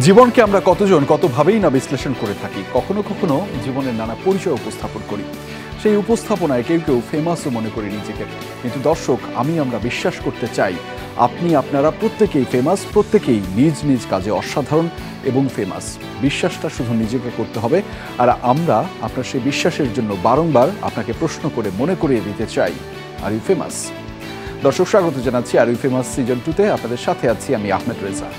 জীবনকে আমরা কতজন কতভাবেই না বিশ্লেষণ করে থাকি, কখনো কখনো জীবনের নানা পরিচয় উপস্থাপন করি। সেই উপস্থাপনায় কেউ কেউ ফেমাসও মনে করি নিজেকে। কিন্তু দর্শক, আমরা বিশ্বাস করতে চাই আপনারা প্রত্যেকেই ফেমাস, প্রত্যেকেই নিজ নিজ কাজে অসাধারণ এবং ফেমাস। বিশ্বাসটা শুধু নিজেকে করতে হবে, আর আমরা আপনার সেই বিশ্বাসের জন্য বারংবার আপনাকে প্রশ্ন করে মনে করিয়ে দিতে চাই, আর ইউ ফেমাস? দর্শক, স্বাগত জানাচ্ছি আর ইউ ফেমাস সিজন 2-তে। আপনাদের সাথে আছি আমি আহমেদ রেজা।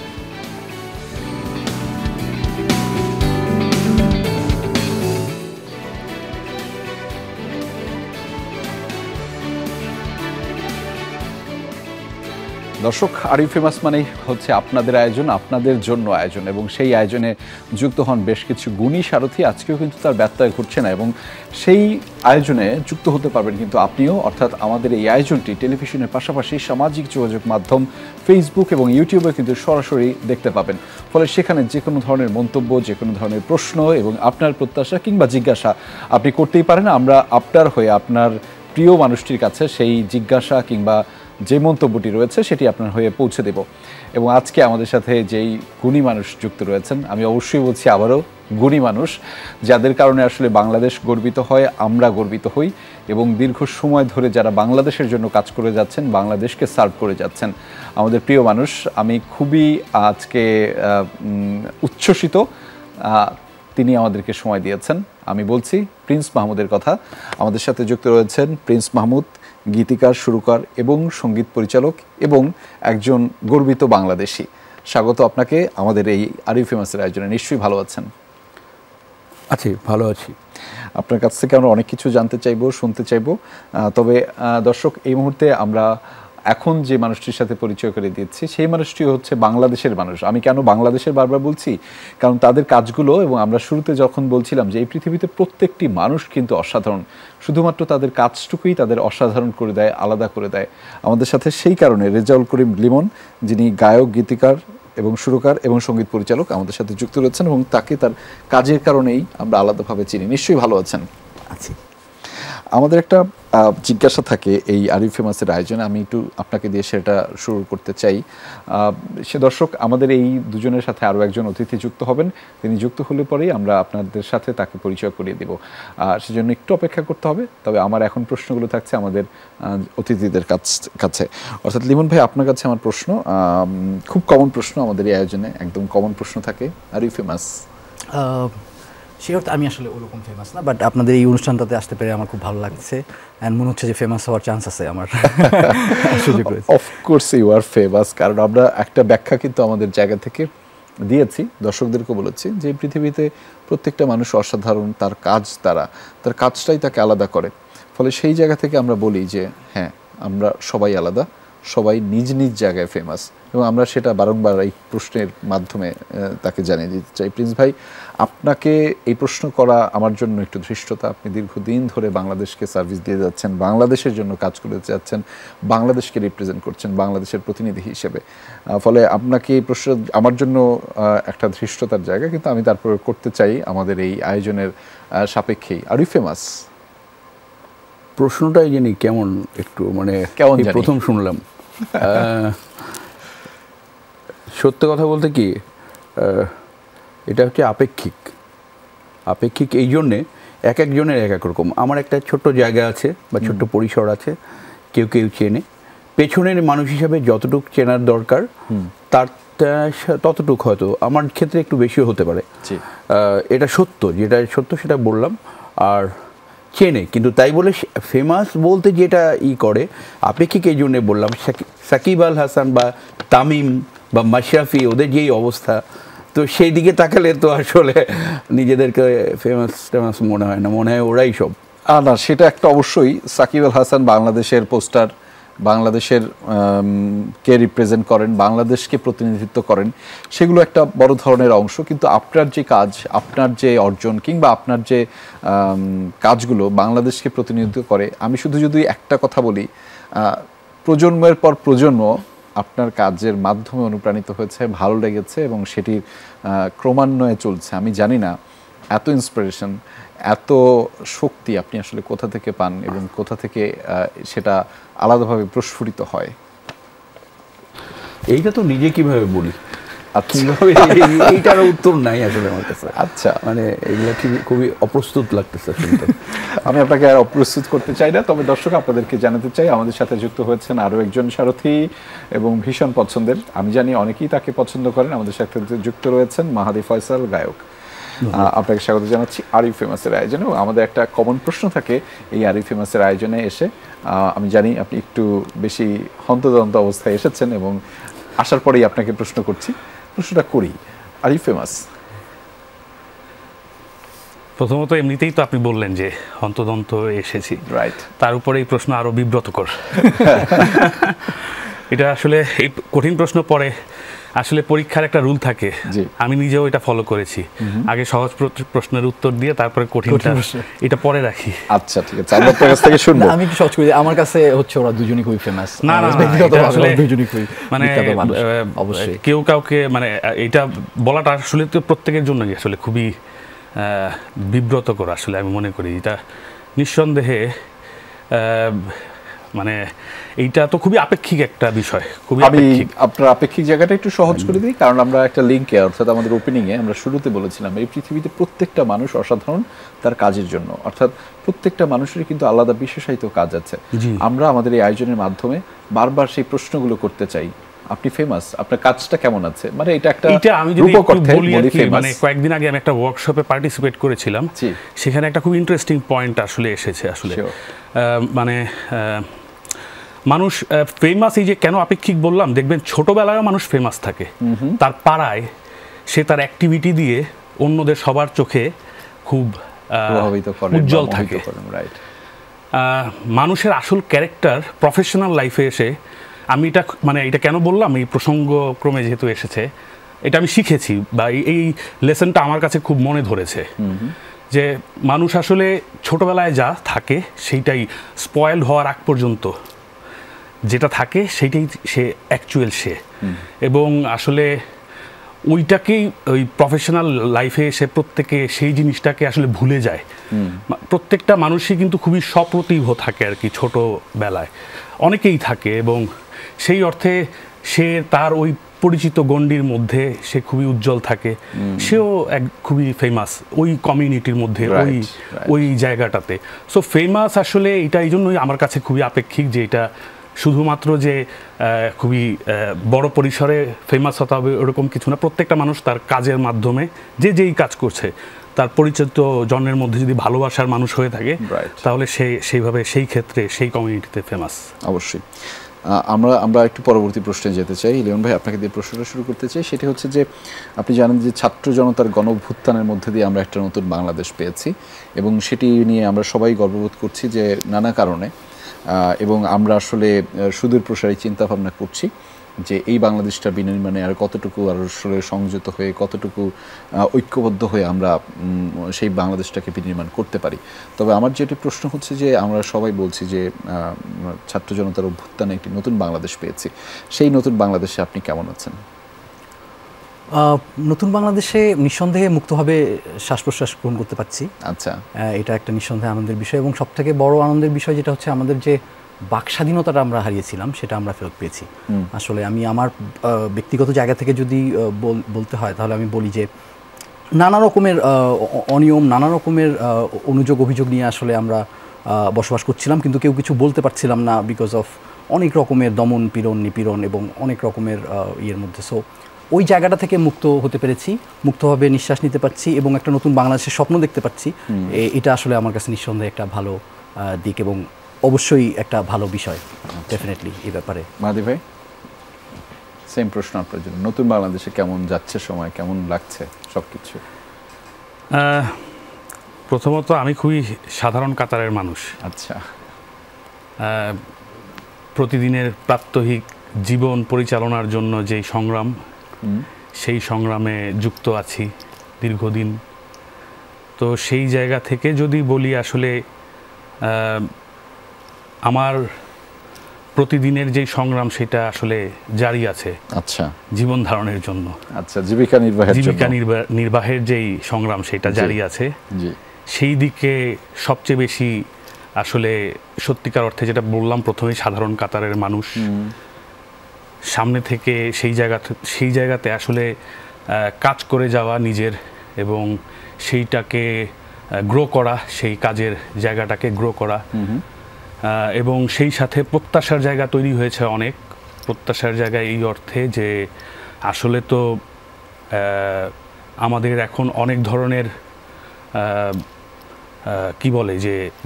দর্শক, আর ইউ ফেমাস মানেই হচ্ছে আপনাদের আয়োজন, আপনাদের জন্য আয়োজন, এবং সেই আয়োজনে যুক্ত হন বেশ কিছু গুণী সারথি। আজকেও কিন্তু তার ব্যত্যয় ঘটছে না, এবং সেই আয়োজনে যুক্ত হতে পারবেন কিন্তু আপনিও। অর্থাৎ আমাদের এই আয়োজনটি টেলিভিশনের পাশাপাশি সামাজিক যোগাযোগ মাধ্যম ফেসবুক এবং ইউটিউবে কিন্তু সরাসরি দেখতে পাবেন। ফলে সেখানে যে কোনো ধরনের মন্তব্য, যে কোনো ধরনের প্রশ্ন এবং আপনার প্রত্যাশা কিংবা জিজ্ঞাসা আপনি করতেই পারেন। আমরা আপনার হয়ে আপনার প্রিয় মানুষটির কাছে সেই জিজ্ঞাসা কিংবা যে মন্তব্যটি রয়েছে সেটি আপনার হয়ে পৌঁছে দেব। এবং আজকে আমাদের সাথে যেই গুণী মানুষ যুক্ত রয়েছেন, আমি অবশ্যই বলছি আবারও গুণী মানুষ, যাদের কারণে আসলে বাংলাদেশ গর্বিত হয়, আমরা গর্বিত হই, এবং দীর্ঘ সময় ধরে যারা বাংলাদেশের জন্য কাজ করে যাচ্ছেন, বাংলাদেশকে সার্ভ করে যাচ্ছেন, আমাদের প্রিয় মানুষ। আমি খুবই আজকে উচ্ছ্বসিত, তিনি আমাদেরকে সময় দিয়েছেন। আমি বলছি প্রিন্স মাহমুদের কথা। আমাদের সাথে যুক্ত রয়েছেন প্রিন্স মাহমুদ, গীতিকার, সুরকার এবং সঙ্গীত পরিচালক, এবং একজন গর্বিত বাংলাদেশি। স্বাগত আপনাকে আমাদের এই আর ইউ ফেমাসের আয়োজনে। নিশ্চয়ই ভালো আছেন? আছি, ভালো আছি। আপনার কাছ থেকে আমরা অনেক কিছু জানতে চাইবো, শুনতে চাইবো। তবে দর্শক, এই মুহূর্তে আমরা এখন যে মানুষটির সাথে পরিচয় করে দিচ্ছি, সেই মানুষটি হচ্ছে বাংলাদেশের মানুষ। আমি কেন বাংলাদেশের বারবার বলছি? কারণ তাদের কাজগুলো, এবং আমরা শুরুতে যখন বলছিলাম যে এই পৃথিবীতে প্রত্যেকটি মানুষ কিন্তু অসাধারণ, শুধুমাত্র তাদের কাজটুকুই তাদের অসাধারণ করে দেয়, আলাদা করে দেয়। আমাদের সাথে সেই কারণে রেজাউল করিম লিমন, যিনি গায়ক, গীতিকার এবং সুরকার এবং সঙ্গীত পরিচালক, আমাদের সাথে যুক্ত রয়েছেন, এবং তাকে তার কাজের কারণেই আমরা আলাদাভাবে চিনি। নিশ্চয়ই ভালো আছেন? আছি। আমাদের একটা জিজ্ঞাসা থাকে এই আর ইউ ফেমাসের আয়োজনে, আমি একটু আপনাকে দিয়ে সেটা শুরু করতে চাই। সে দর্শক, আমাদের এই দুজনের সাথে আরও একজন অতিথি যুক্ত হবেন। তিনি যুক্ত হলে পরেই আমরা আপনাদের সাথে তাকে পরিচয় করিয়ে দেব। সেজন্য একটু অপেক্ষা করতে হবে। তবে আমার এখন প্রশ্নগুলো থাকছে আমাদের অতিথিদের কাছে। অর্থাৎ লিমন ভাই, আপনার কাছে আমার প্রশ্ন, খুব কমন প্রশ্ন আমাদের এই আয়োজনে, একদম কমন প্রশ্ন থাকে, আর ইউ ফেমাস? সে অর্থে আমি আসলে ওরকম ফেমাস না, বাট আপনাদের এই অনুষ্ঠানটাতে আসতে পেরে আমার খুব ভালো লাগছে, অ্যান্ড মনে হচ্ছে যে ফেমাস হওয়ার চান্স আছে আমার। অফকোর্স ইউ আর ফেমাস, কারণ আমরা একটা ব্যাখ্যা কিন্তু আমাদের জায়গা থেকে দিয়েছি, দর্শকদেরকে বলেছি যে পৃথিবীতে প্রত্যেকটা মানুষ অসাধারণ, তার কাজটাই তাকে আলাদা করে। ফলে সেই জায়গা থেকে আমরা বলি যে হ্যাঁ, আমরা সবাই আলাদা, সবাই নিজ নিজ জায়গায় ফেমাস, এবং আমরা সেটা বারংবার এই প্রশ্নের মাধ্যমে তাকে জানিয়ে দিতে চাই। প্রিন্স ভাই, আপনাকে এই প্রশ্ন করা আমার জন্য একটু ধৃষ্টতা। আপনি দীর্ঘদিন ধরে বাংলাদেশকে সার্ভিস দিয়ে যাচ্ছেন, বাংলাদেশের জন্য কাজ করে যাচ্ছেন, বাংলাদেশকে রিপ্রেজেন্ট করছেন বাংলাদেশের প্রতিনিধি হিসেবে। ফলে আপনাকে এই প্রশ্ন আমার জন্য একটা ধৃষ্টতার জায়গা, কিন্তু আমি তারপরে করতে চাই আমাদের এই আয়োজনের সাপেক্ষেই। আর ইউ ফেমাস? প্রশ্নটাই জানি কেমন, একটু মানে কেমন প্রথম শুনলাম। সত্য কথা বলতে কি, এটা হচ্ছে আপেক্ষিক এই জন্যে এক একজনের এক এক রকম। আমার একটা ছোট্ট জায়গা আছে বা ছোট্ট পরিসর আছে, কেউ কেউ চেনে। পেছনের মানুষ হিসাবে যতটুকু চেনার দরকার তার ততটুকু হয়তো আমার ক্ষেত্রে একটু বেশিও হতে পারে। এটা সত্য, যেটা সত্য সেটা বললাম। আর চেনে, কিন্তু তাই বলে ফেমাস বলতে যেটা করে আপেক্ষিক এই জন্যে বললাম। সাকিব আল হাসান বা তামিম বা মাশরাফি, ওদের যেই অবস্থা, তো সেই দিকে তাকালে তো আসলে নিজেদেরকে ফেমাস মনে হয় না, মনে হয় ওরাই সব। না, সেটা একটা অবশ্যই। সাকিব আল হাসান বাংলাদেশের পোস্টার, বাংলাদেশের কে রিপ্রেজেন্ট করেন, বাংলাদেশকে প্রতিনিধিত্ব করেন, সেগুলো একটা বড় ধরনের অংশ। কিন্তু আপনার যে কাজ, আপনার যে অর্জন, কিংবা আপনার যে কাজগুলো বাংলাদেশকে প্রতিনিধিত্ব করে, আমি শুধু যদি একটা কথা বলি, প্রজন্মের পর প্রজন্ম আপনার কাজের মাধ্যমে অনুপ্রাণিত হয়েছে, ভালো লেগেছে, এবং সেটির ক্রমান্বয়ে চলছে। আমি জানি না এত ইন্সপিরেশন, এত শক্তি আপনি আসলে কোথা থেকে পান, এবং কোথা থেকে সেটা আলাদাভাবে প্রস্ফুটিত হয়। এইটা তো নিজে কিভাবে বলি, কিভাবে এইটার উত্তর নাই আসলে আমার কাছে। আচ্ছা, মানে এগুলো খুবই অপ্রস্তুত লাগতেছে শুনতে। আমি আপনাকে আর অপ্রস্তুত করতে চাই না, তবে দর্শক আপনাদেরকে জানাতে চাই আমাদের সাথে যুক্ত হয়েছেন আরও একজন সারথি এবং ভীষণ পছন্দের, আমি জানি অনেকেই তাকে পছন্দ করেন। আমাদের সাথে যুক্ত রয়েছেন মাহাদি ফয়সাল, গায়ক। আপনাকে স্বাগত জানাচ্ছি আর ইউ ফেমাসের আয়োজনে। আমাদের একটা কমন প্রশ্ন থাকে এই আর ইউ ফেমাসের আয়োজনে এসে, আমি জানি আপনি একটু বেশি হন্তদন্ত অবস্থায় এসেছেন এবং আসার পরেই আপনাকে প্রশ্ন করছি, প্রশ্নটা করি। Are you famous? প্রথমত এমনিতেই তো আপনি বললেন যে হন্তদন্ত এসেছি, রাইট। তার উপরে এই প্রশ্ন আরো বিব্রতকর। এটা আসলে এই কঠিন প্রশ্ন পরে আসলে পরীক্ষার একটা রুল থাকে, আমি নিজেও এটা ফলো করেছি, আগে সহজ প্রশ্নের উত্তর দিয়ে তারপরে কঠিনটা এটা পরে রাখি। আচ্ছা ঠিক আছে, আমরা আপনার কাছ থেকে শুনবো। আমি একটু সহজ করি, আমার কাছে হচ্ছে ওরা দুজনই খুবই ফেমাস। না আসলে দুজনই খুবই মানে অবশ্যই কেউ কাউকে মানে এটা বলাটা আসলে তো প্রত্যেকের জন্যই আসলে খুবই বিব্রতকর আসলে আমি মনে করি। এটা নিঃসন্দেহে মানে এইটা তো খুবই আপেক্ষিক একটা বিষয়, খুবই আপেক্ষিক। আপনার আপেক্ষিক জায়গাটা একটু সহজ করে দিই, কারণ আমরা একটা লিঙ্কে অর্থাৎ আমাদের ওপেনিংয়ে আমরা শুরুতে বলেছিলাম এই পৃথিবীতে প্রত্যেকটা মানুষ অসাধারণ তার কাজের জন্য, অর্থাৎ প্রত্যেকটা মানুষেরই কিন্তু আলাদা বিশেষায়িত কাজ আছে। আমরা আমাদের এই আয়োজনের মাধ্যমে বারবার সেই প্রশ্নগুলো করতে চাই, আপনি ফেমাস, আপনার কাজটা কেমন আছে, মানে এটা একটা আমি যদি বলি মানে কয়েকদিন আগে আমি একটা ওয়ার্কশপে পার্টিসিপেট করেছিলাম, সেখানে একটা খুব ইন্টারেস্টিং পয়েন্ট আসলে এসেছে। আসলে মানে মানুষ ফেমাস, এই যে কেন আপেক্ষিক বললাম, দেখবেন ছোটবেলায়ও মানুষ ফেমাস থাকে, তার পাড়ায় সে তার অ্যাক্টিভিটি দিয়ে অন্যদের সবার চোখে খুব উজ্জ্বল থাকে। মানুষের আসল ক্যারেক্টার প্রফেশনাল লাইফে এসে, আমি এটা মানে এটা কেন বললাম, এই প্রসঙ্গক্রমে যেহেতু এসেছে, এটা আমি শিখেছি বা এই লেসনটা আমার কাছে খুব মনে ধরেছে যে মানুষ আসলে ছোটবেলায় যা থাকে সেইটাই স্পয়েলড হওয়ার আগ পর্যন্ত যেটা থাকে সেইটাই সে অ্যাকচুয়াল সে, এবং আসলে ওইটাকেই ওই প্রফেশনাল লাইফে এসে প্রত্যেকে সেই জিনিসটাকে আসলে ভুলে যায়। প্রত্যেকটা মানুষই কিন্তু খুবই সপ্রতিভ থাকে আর কি, ছোটবেলায় অনেকেই থাকে, এবং সেই অর্থে সে তার ওই পরিচিত গণ্ডির মধ্যে সে খুবই উজ্জ্বল থাকে, সেও এক খুবই ফেমাস ওই কমিউনিটির মধ্যে, ওই জায়গাটাতে। সো ফেমাস আসলে এটা এই জন্যই আমার কাছে খুবই আপেক্ষিক, যে এটা শুধুমাত্র যে খুবই বড় পরিসরে ফেমাস হতে হবে ওরকম কিছু না। প্রত্যেকটা মানুষ তার কাজের মাধ্যমে যে যেই কাজ করছে, তার পরিচিত জনের মধ্যে যদি ভালোবাসার মানুষ হয়ে থাকে, তাহলে সে সেইভাবে সেই ক্ষেত্রে সেই কমিউনিটিতে ফেমাস। অবশ্যই। আমরা একটু পরবর্তী প্রশ্নে যেতে চাই। লিওন ভাই, আপনাকে দিয়ে প্রশ্নটা শুরু করতে চাই। সেটি হচ্ছে যে আপনি জানেন যে ছাত্র জনতার গণঅভ্যুত্থানের মধ্যে দিয়ে আমরা একটা নতুন বাংলাদেশ পেয়েছি, এবং সেটি নিয়ে আমরা সবাই গর্ববোধ করছি যে নানা কারণে, এবং আমরা আসলে সুদূর প্রসারী চিন্তাভাবনা করছি যে এই বাংলাদেশটা বিনির্মাণে আর কতটুকু আর আসলে সংযত হয়ে, কতটুকু ঐক্যবদ্ধ হয়ে আমরা সেই বাংলাদেশটাকে বিনির্মাণ করতে পারি। তবে আমার যেটি প্রশ্ন হচ্ছে যে আমরা সবাই বলছি যে ছাত্র জনতার অভ্যুত্থানে একটি নতুন বাংলাদেশ পেয়েছি, সেই নতুন বাংলাদেশে আপনি কেমন আছেন? নতুন বাংলাদেশে নিঃসন্দেহে মুক্তভাবে শ্বাস প্রশ্বাস গ্রহণ করতে পারছি। আচ্ছা, এটা একটা নিঃসন্দেহে আনন্দের বিষয়, এবং সবথেকে বড় আনন্দের বিষয় যেটা হচ্ছে আমাদের যে বাক স্বাধীনতাটা আমরা হারিয়েছিলাম সেটা আমরা ফেরত পেয়েছি। আসলে আমি আমার ব্যক্তিগত জায়গা থেকে যদি বলতে হয়, তাহলে আমি বলি যে নানা রকমের অনিয়ম, নানা রকমের অনুযোগ অভিযোগ নিয়ে আসলে আমরা বসবাস করছিলাম, কিন্তু কেউ কিছু বলতে পারছিলাম না বিকজ অফ অনেক রকমের দমন পীড়ন, নিপীড়ন এবং অনেক রকমের ইয়ের মধ্যে। সো ওই জায়গাটা থেকে মুক্ত হতে পেরেছি, মুক্তভাবে নিঃশ্বাস নিতে পারছি, এবং একটা নতুন বাংলাদেশের স্বপ্ন দেখতে পাচ্ছি। এটা আসলে আমার কাছে নিঃসন্দেহে একটা ভালো দিক, এবং অবশ্যই একটা ভালো বিষয় ডেফিনেটলি এই ব্যাপারে। মাহাদি ভাই, সেম প্রশ্ন আপনার জন্য। নতুন বাংলাদেশে কেমন যাচ্ছে সময়, কেমন লাগছে সবকিছু? প্রথমত আমি খুবই সাধারণ কাতারের মানুষ। আচ্ছা। প্রতিদিনের প্রাত্যহিক জীবন পরিচালনার জন্য যেই সংগ্রাম, সেই সংগ্রামে যুক্ত আছি দীর্ঘদিন। তো সেই জায়গা থেকে যদি বলি, আসলে আমার প্রতিদিনের যেই সংগ্রাম সেটা আসলে জারি আছে। আচ্ছা, জীবন ধারণের জন্য, আচ্ছা, জীবিকা নির্বাহের যেই সংগ্রাম সেটা জারি আছে। সেই দিকে সবচেয়ে বেশি আসলে সত্যিকার অর্থে যেটা বললাম প্রথমেই, সাধারণ কাতারের মানুষ, সামনে থেকে সেই জায়গাতে আসলে কাজ করে যাওয়া নিজের, এবং সেইটাকে গ্রো করা, সেই কাজের জায়গাটাকে গ্রো করা, এবং সেই সাথে প্রত্যাশার জায়গা তৈরি হয়েছে অনেক। প্রত্যাশার জায়গা এই অর্থে যে আসলে তো আমাদের এখন অনেক ধরনের কি বলে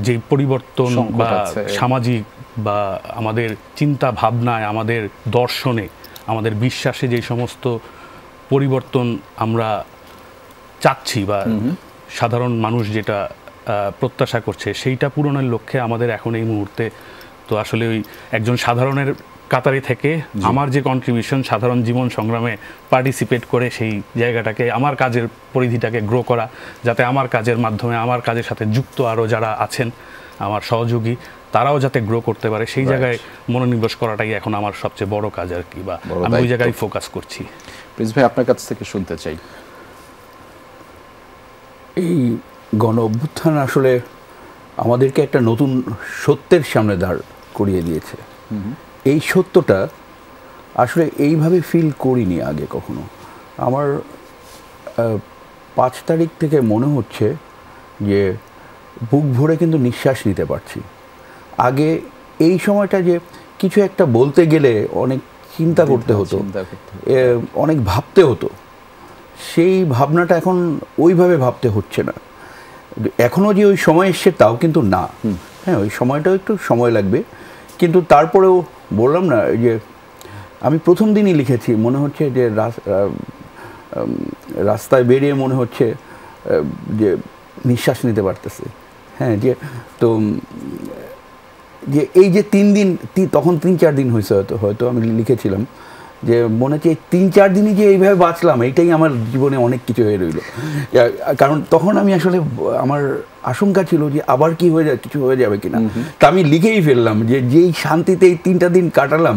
যে পরিবর্তন বা সামাজিক বা আমাদের চিন্তা ভাবনায়, আমাদের দর্শনে, আমাদের বিশ্বাসে যে সমস্ত পরিবর্তন আমরা চাচ্ছি বা সাধারণ মানুষ যেটা প্রত্যাশা করছে, সেইটা পূরণের লক্ষ্যে আমাদের এখন এই মুহূর্তে তো আসলে ওই একজন সাধারণের কাতারে থেকে আমার যে কন্ট্রিবিউশন, সাধারণ জীবন সংগ্রামে পার্টিসিপেট করে সেই জায়গাটাকে, আমার কাজের পরিধিটাকে গ্রো করা, যাতে আমার কাজের মাধ্যমে আমার কাজের সাথে যুক্ত আরও যারা আছেন আমার সহযোগী, তারাও যাতে গ্রো করতে পারে, সেই জায়গায় মনোনিবেশ করাটাই এখন আমার সবচেয়ে বড় কাজ আর কি, বা আমি ওই জায়গায় ফোকাস করছি। প্রিন্স ভাই, আপনার কাছ থেকে শুনতে চাই। এই গণ অভ্যুত্থান আসলে আমাদেরকে একটা নতুন সত্যের সামনে দাঁড় করিয়ে দিয়েছে। এই সত্যটা আসলে এইভাবে ফিল করিনি আগে কখনো। আমার 5 তারিখ থেকে মনে হচ্ছে যে বুক ভরে কিন্তু নিঃশ্বাস নিতে পারছি। আগে এই সময়টা যে কিছু একটা বলতে গেলে অনেক চিন্তা করতে হতো, অনেক ভাবতে হতো, সেই ভাবনাটা এখন ওইভাবে ভাবতে হচ্ছে না। এখনও যে ওই সময় এসছে তাও কিন্তু না, হ্যাঁ ওই সময়টাও একটু সময় লাগবে, কিন্তু তারপরেও বললাম না যে আমি প্রথম দিনই লিখেছি, মনে হচ্ছে যে রাস্তায় বেরিয়ে মনে হচ্ছে যে নিঃশ্বাস নিতে পারতেছে। হ্যাঁ, যে তো যে এই যে 3 দিন, তখন 3-4 দিন হয়েছে হয়তো আমি লিখেছিলাম যে মনে হচ্ছে এই 3-4 দিনই যে এইভাবে বাঁচলাম, এইটাই আমার জীবনে অনেক কিছু হয়ে রইল। কারণ তখন আমি আসলে আমার আশঙ্কা ছিল যে আবার কি হয়ে যায়, কিছু হয়ে যাবে কিনা। তা আমি লিখেই ফেললাম যে যেই শান্তিতে এই 3টা দিন কাটালাম,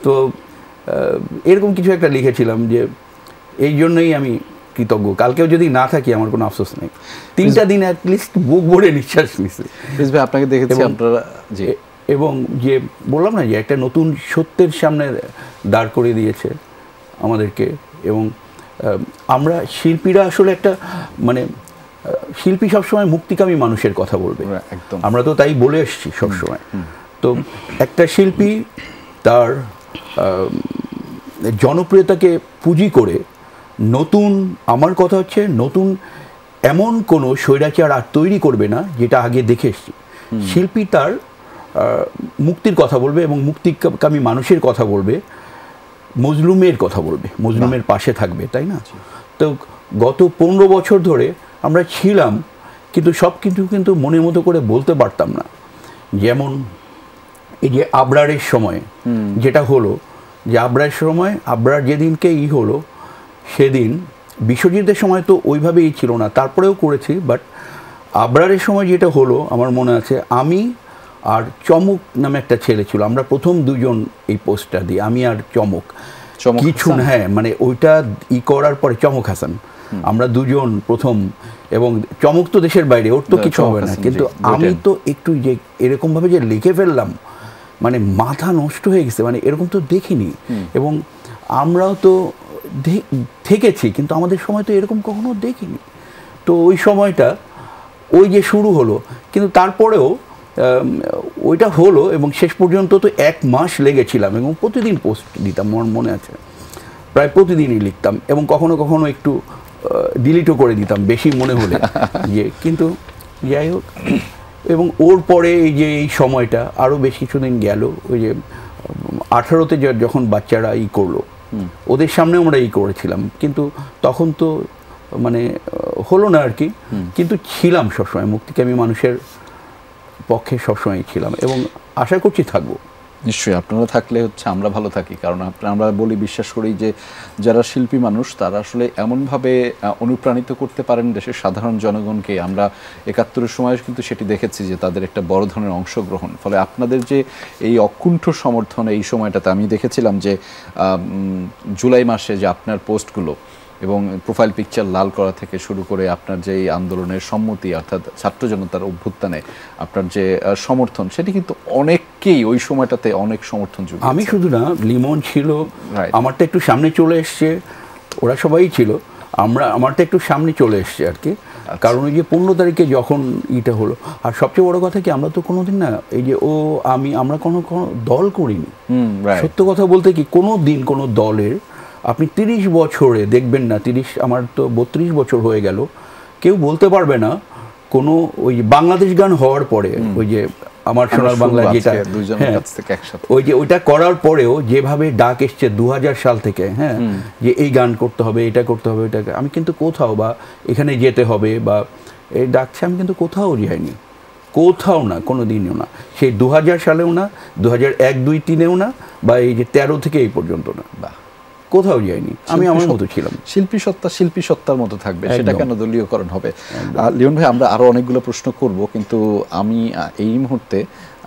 তো এরকম কিছু একটা লিখেছিলাম যে এই জন্যই আমি কৃতজ্ঞ, কালকেও যদি না থাকি আমার কোনো আফসোস নেই। 3টা দিন অ্যাটলিস্ট বুক ভরে নিঃশ্বাস নিচ্ছে। প্রিন্স ভাই, আপনাকে দেখেছি আপনারা যে, এবং যে বললাম না যে একটা নতুন সত্যের সামনে দাঁড় করিয়ে দিয়েছে আমাদেরকে। এবং আমরা শিল্পীরা আসলে একটা মানে শিল্পী সবসময় মুক্তিকামী মানুষের কথা বলবে, আমরা তো তাই বলে এসছি সবসময়। তো একটা শিল্পী তার জনপ্রিয়তাকে পুঁজি করে নতুন, আমার কথা হচ্ছে নতুন এমন কোনো স্বৈরাচার আর তৈরি করবে না যেটা আগে দেখে এসছি। শিল্পী তার মুক্তির কথা বলবে এবং মুক্তিকামী মানুষের কথা বলবে, মজলুমের কথা বলবে, মজলুমের পাশে থাকবে, তাই না? তো গত 15 বছর ধরে আমরা ছিলাম, কিন্তু সব কিন্তু মনের মতো করে বলতে পারতাম না। যেমন এই যে আবরারের সময় যেটা হলো, যে আবরারের সময়, আবরার যেদিনকে হলো সেদিন, বিশ্বজিতের সময় তো ওইভাবেই ছিল না, তারপরেও করেছি, বাট আবরারের সময় যেটা হলো আমার মনে আছে, আমি আর চমক নামে একটা ছেলে ছিল, আমরা প্রথম দুজন এই পোস্টটা দিই, আমি আর চমক কিছু, হ্যাঁ মানে ওইটা করার পরে চমক হাসান, আমরা দুজন প্রথম। এবং চমক তো দেশের বাইরে, ওর তো কিছু হবে না, কিন্তু আমি তো একটু যে এরকমভাবে যে লিখে ফেললাম, মানে মাথা নষ্ট হয়ে গেছে, মানে এরকম তো দেখিনি। এবং আমরাও তো থেকেছি, কিন্তু আমাদের সময় তো এরকম কখনো দেখিনি। তো ওই সময়টা ওই যে শুরু হলো, কিন্তু তারপরেও ওইটা হলো এবং শেষ পর্যন্ত তো 1 মাস লেগেছিলাম এবং প্রতিদিন পোস্ট দিতাম, আমার মনে আছে প্রায় প্রতিদিনই লিখতাম, এবং কখনো কখনো একটু ডিলিটও করে দিতাম বেশি মনে হলে যে, কিন্তু যাই হোক। এবং ওর পরে এই যে এই সময়টা আরও বেশ কিছুদিন গেল, ওই যে 18তে যখন বাচ্চারা করলো, ওদের সামনে আমরা করেছিলাম, কিন্তু তখন তো মানে হলো না আর কি, কিন্তু ছিলাম সবসময় মুক্তিকামী মানুষের পক্ষে, সবসময় ছিলাম এবং আশা করছি থাকবো। নিশ্চয়ই আপনারা থাকলে হচ্ছে আমরা ভালো থাকি, কারণ আমরা বলি, বিশ্বাস করি যে যারা শিল্পী মানুষ তারা আসলে এমনভাবে অনুপ্রাণিত করতে পারেন দেশের সাধারণ জনগণকে। আমরা 71-এর সময় কিন্তু সেটি দেখেছি যে তাদের একটা বড় ধরনের অংশগ্রহণ, ফলে আপনাদের যে এই অকুণ্ঠ সমর্থন এই সময়টাতে আমি দেখেছিলাম যে জুলাই মাসে যে আপনার পোস্টগুলো, এবং প্রোফাইল পিকচার লাল করা থেকে শুরু করে আপনার যে এই আন্দোলনের সম্মতি অর্থাৎ ছাত্র জনতার অভ্যুত্থানে আপনার যে সমর্থন, সেটি কিন্তু অনেককেই ওই সময়টাতে অনেক সমর্থন জুগিয়েছে। আমি শুধু না, লিমন ছিল, Right. আমারটা একটু সামনে চলে এসছে, ওরা সবাই ছিল, আমারটা একটু সামনে চলে এসছে আর কি। কারণ ওই যে 15 তারিখে যখন এটা হলো, আর সবচেয়ে বড় কথা কি, আমরা তো কোনোদিন না এই যে আমরা কোনো দল করিনি। সত্য কথা বলতে কি, কোনো দিন কোনো দলের আপনি 30 বছরে দেখবেন না, আমার তো 32 বছর হয়ে গেল, কেউ বলতে পারবে না কোনো ওই বাংলাদেশ গান হওয়ার পরে ওই যে আমার সোনার বাংলা যেটা, হ্যাঁ, ওই যে ওইটা করার পরেও যেভাবে ডাক এসছে 2000 সাল থেকে, হ্যাঁ, যে এই গান করতে হবে, এটা করতে হবে, এটা, আমি কিন্তু কোথাও বা এখানে যেতে হবে বা এই ডাকছে, আমি কিন্তু কোথাও যাইনি, কোথাও না, কোনো দিনও না, সেই 2000 সালেও না, 2001, 2, 3-এও না, বা এই যে 13 থেকে এই পর্যন্ত না, বা কোথাও যায়নি। আমি আমার মতো ছিলাম। শিল্পী সত্তার মতো থাকবে, সেটা কেন দলীয়করণ হবে? লিওন ভাই, আমরা আরো অনেকগুলো প্রশ্ন করব, কিন্তু আমি এই মুহূর্তে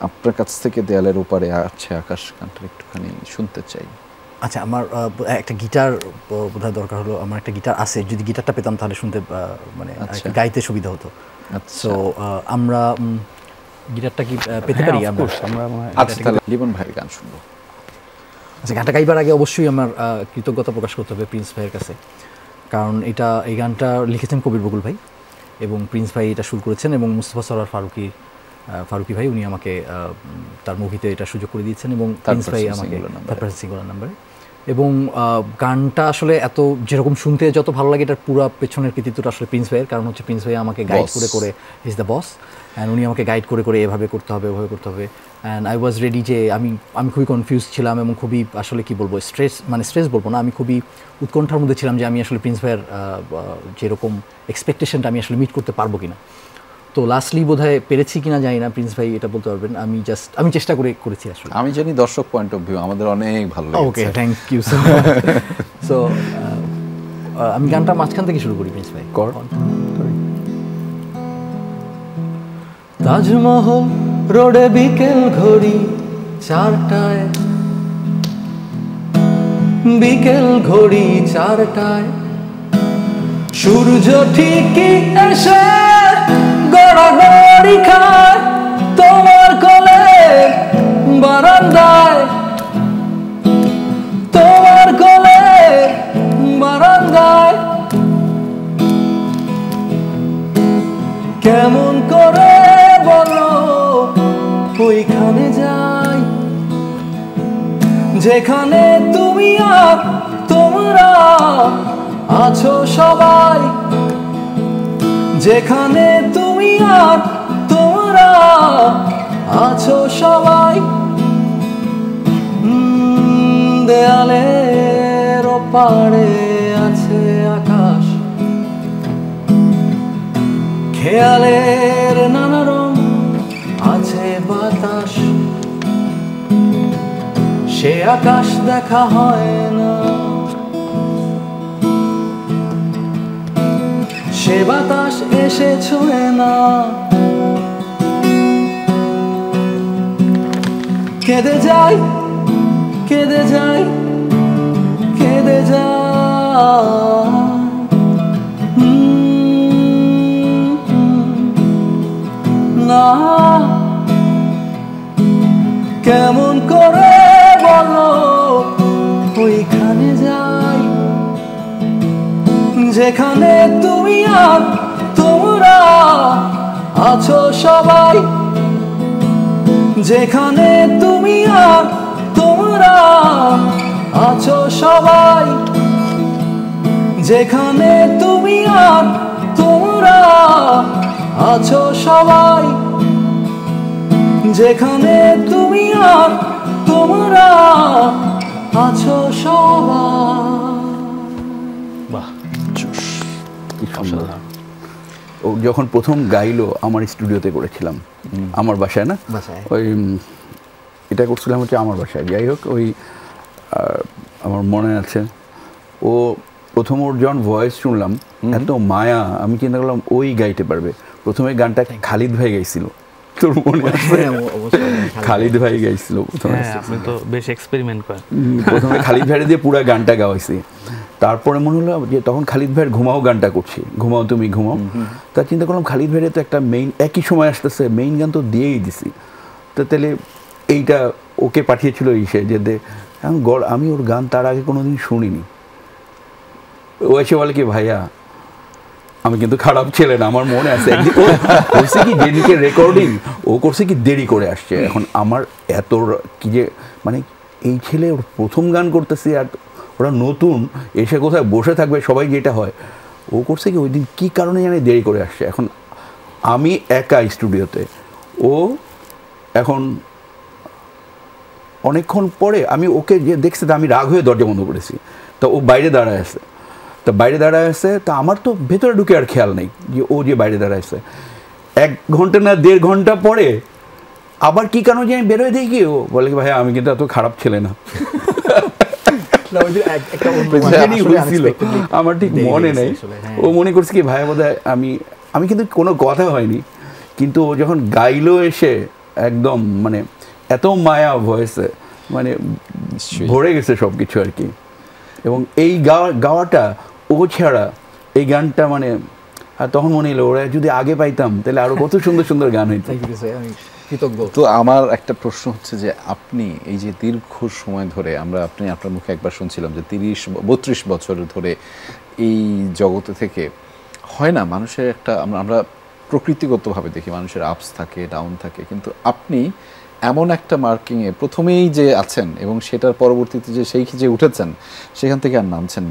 আপনার কাছ থেকে দেয়ালের ওপারে আছে আকাশ গানটা একটুখানি শুনতে চাই। আচ্ছা, আমার একটা গিটার বোধহয় দরকার হলো, আমার একটা গিটার আছে, যদি গিটারটা পেতাম তাহলে শুনতে মানে গাইতে সুবিধা হতো। সো আমরা গিটারটা কি পেতে পারি? আচ্ছা, তাহলে লিমন ভাইয়ের গান শুনবো। আচ্ছা, গানটা গাইবার আগে অবশ্যই আমার কৃতজ্ঞতা প্রকাশ করতে হবে প্রিন্স ভাইয়ের কাছে, কারণ এই গানটা লিখেছেন কবির বকুল ভাই, এবং প্রিন্স ভাই এটা শুরু করেছেন, এবং মুস্তফা সরোয়ার ফারুকি ভাই উনি আমাকে তার মুভিতে এটা সুযোগ করে দিয়েছেন, এবং প্রিন্স ভাই আমাকে সিঙ্গলার নাম্বারে। এবং গানটা আসলে এত যেরকম শুনতে যত ভালো লাগে, এটার পুরো পেছনের কৃতিত্বটা আসলে প্রিন্স ভাইয়ের, কারণ হচ্ছে প্রিন্স ভাই আমাকে গাইড করে ইজ দ্য বস, অ্যান্ড উনি আমাকে গাইড করে এভাবে করতে হবে, ওভাবে করতে হবে, অ্যান্ড আই ওয়াজ রেডি, যে আমি খুবই কনফিউজ ছিলাম, এবং খুবই আসলে কি বলবো, স্ট্রেস বলবো না, আমি খুবই উৎকণ্ঠার মধ্যে ছিলাম যে আমি আসলে প্রিন্স ভাইয়ের যেরকম এক্সপেকটেশনটা আমি আসলে মিট করতে পারবো কিনা। তো লাস্টলি বোধহয় পেরেছি কিনা জানি না, প্রিন্স ভাই এটা বলতে পারবেন। আমি চেষ্টা করেছি আসলে। আমি জানি দর্শক পয়েন্ট অফ ভিউ আমাদের অনেক ভালো লাগে। Okay, thank you so much. So আমি গানটা মাঝখান থেকে শুরু করি, প্রিন্স ভাই। তাজমহল রোডে বিকেল ঘড়ি 4টায়, বিকেল ঘড়ি 4টায়, সূর্য ঠিকই এসে গড়াগড়ি খায় তোমার কোলে বারান্দায়, তোমার কোলে বারান্দায়। কেমন করে বলো ওইখানে যাই, যেখানে তুমি আর তোমরা আছো সবাই, যেখানে তুমি আর তোমরা আছো সবাই। দেয়ালের ওপারে আছে আকাশ, খেয়ালের নানা রং আছে বাতাস, সে আকাশ দেখা হয় না, সে বাতাস এসে ছুঁয়ে না। কেঁদে যাই, কেঁদে যাই, কেঁদে যাই, না কেমন করে বলো ওইখানে যাই, যেখানে তুমি আর তোমরা আছো সবাই, যেখানে তুমি আর তোমরা আছো সবাই, যেখানে তুমি আর তোমরা আছো সবাই, যেখানে তুমি আর তোমরা আছো সবাই। বাহ, ও যখন প্রথম গাইলো আমার স্টুডিওতে করেছিলাম, আমার বাসায় না, ওই এটা করছিলাম হচ্ছে আমার বাসায়। যাই হোক, ওই আমার মনে আছে, ও প্রথম ওর যখন ভয়েস শুনলাম, এত মায়া, আমি চিন্তা করলাম ওই গাইতে পারবে। প্রথমে গানটা খালিদ ভাই গাইছিল, তোর মনে আছে? খালিদ ভাই গাইছিল প্রথমে। হ্যাঁ, আপনি তো বেশ এক্সপেরিমেন্ট করেন। প্রথমে খালিদ ভাই দিয়ে পুরো গানটা গাওয়াইছি, তারপরে মনে হলো যে তখন খালিদ ভাইয়ের ঘুমাও গানটা করছি, ঘুমাও তুমি ঘুমাও। তা চিন্তা করলাম খালিদ ভাইয়ের তো একটা মেইন একই সময় আসতেছে, মেইন গান তো দিয়েই দিছি, তো তাহলে এইটা ওকে পাঠিয়েছিল ইসে যে এখন আমি ওর গান তার আগে কোনোদিন শুনিনি। ও এসে বলে কি ভাইয়া আমি কিন্তু খারাপ ছেলে না, আমার মনে আছে একদিন ও করছে কি যেদিকে রেকর্ডিং ও করছে কি দেরি করে আসছে। এখন আমার এত কি যে মানে এই ছেলে ওর প্রথম গান করতেছে আর ওরা নতুন এসে কোথায় বসে থাকবে সবাই, যেটা হয় ও করছে কি ওই দিন কী কারণে জানি দেরি করে আসছে। এখন আমি একা স্টুডিওতে, ও এখন অনেকক্ষণ পরে আমি ওকে যে দেখছি, তা আমি রাগ হয়ে দরজা বন্ধ করেছি, তো ও বাইরে দাঁড়ায় আছে, তা বাইরে দাঁড়ায় আছে, তা আমার তো ভেতরে ঢুকে আর খেয়াল নেই যে ও যে বাইরে দাঁড়ায় আছে। 1 ঘন্টা না 1.5 ঘন্টা পরে আবার কী কারণে যে আমি বেরোয় দেখি ও বলে কি ভাই আমি কিন্তু এত খারাপ ছেলে না। আমার ঠিক মনে নেই, ও মনে করছে কি ভাই বোধহয় আমি কিন্তু কোনো কথা হয়নি, কিন্তু ও যখন গাইলো এসে একদম মানে এত মায়া ভয়েসে মানে ভরে গেছে সব কিছু আর কি। এবং এই গাওয়াটা ও ছাড়া এই গানটা মানে আর তখন মনে হলো ওরা যদি আগে পাইতাম তাহলে আরো কত সুন্দর সুন্দর গান হইতো। আমি কৃতজ্ঞ। তো আমার একটা প্রশ্ন হচ্ছে যে আপনি এই যে দীর্ঘ সময় ধরে আপনার মুখে একবার শুনছিলাম যে 32 বছর ধরে এই জগতে থেকে, হয় না মানুষের একটা আমরা প্রকৃতিগতভাবে দেখি মানুষের আপস থাকে ডাউন থাকে, কিন্তু আপনি এমন একটা মার্কিংয়ে প্রথমেই যে আছেন এবং সেটার পরবর্তীতে যে যে উঠেছেন সেখান থেকে আর নামছেন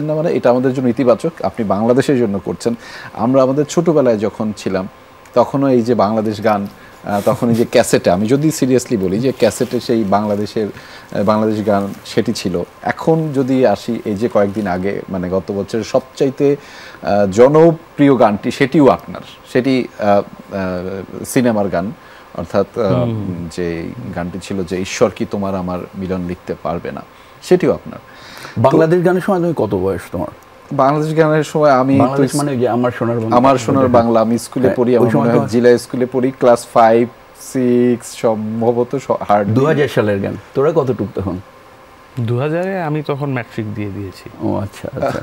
না মানে এটা আমাদের জন্য ইতিবাচক। আপনি বাংলাদেশের জন্য করছেন। আমরা আমাদের ছোটোবেলায় যখন ছিলাম তখনও এই যে বাংলাদেশ গান, তখন এই যে ক্যাসেটে, আমি যদি সিরিয়াসলি বলি যে ক্যাসেটে সেই বাংলাদেশ গান সেটি ছিল। এখন যদি আসি এই যে কয়েকদিন আগে মানে গত বছরের সবচাইতে জনপ্রিয় গানটি সেটিও আপনার, সেটি সিনেমার গান, অর্থাৎ যে গানটি ছিল যে ঈশ্বর কি তোমার আমার মিলন লিখতে পারবে না, সেটিও আপনার। বাংলাদেশ গানের সময় তুমি কত বয়স তোমার? বাংলাদেশ গানের সময় আমি মানে যে আমার সোনার বাংলা আমি স্কুলে পড়ি, আমার মনে হয় জেলা স্কুলে পড়ি, ক্লাস 5-6 সম্ভবত। 2000 সালের গান। তোরা কতটুক তখন? 2000-এ আমি তখন ম্যাট্রিক দিয়ে দিয়েছি। ও আচ্ছা আচ্ছা,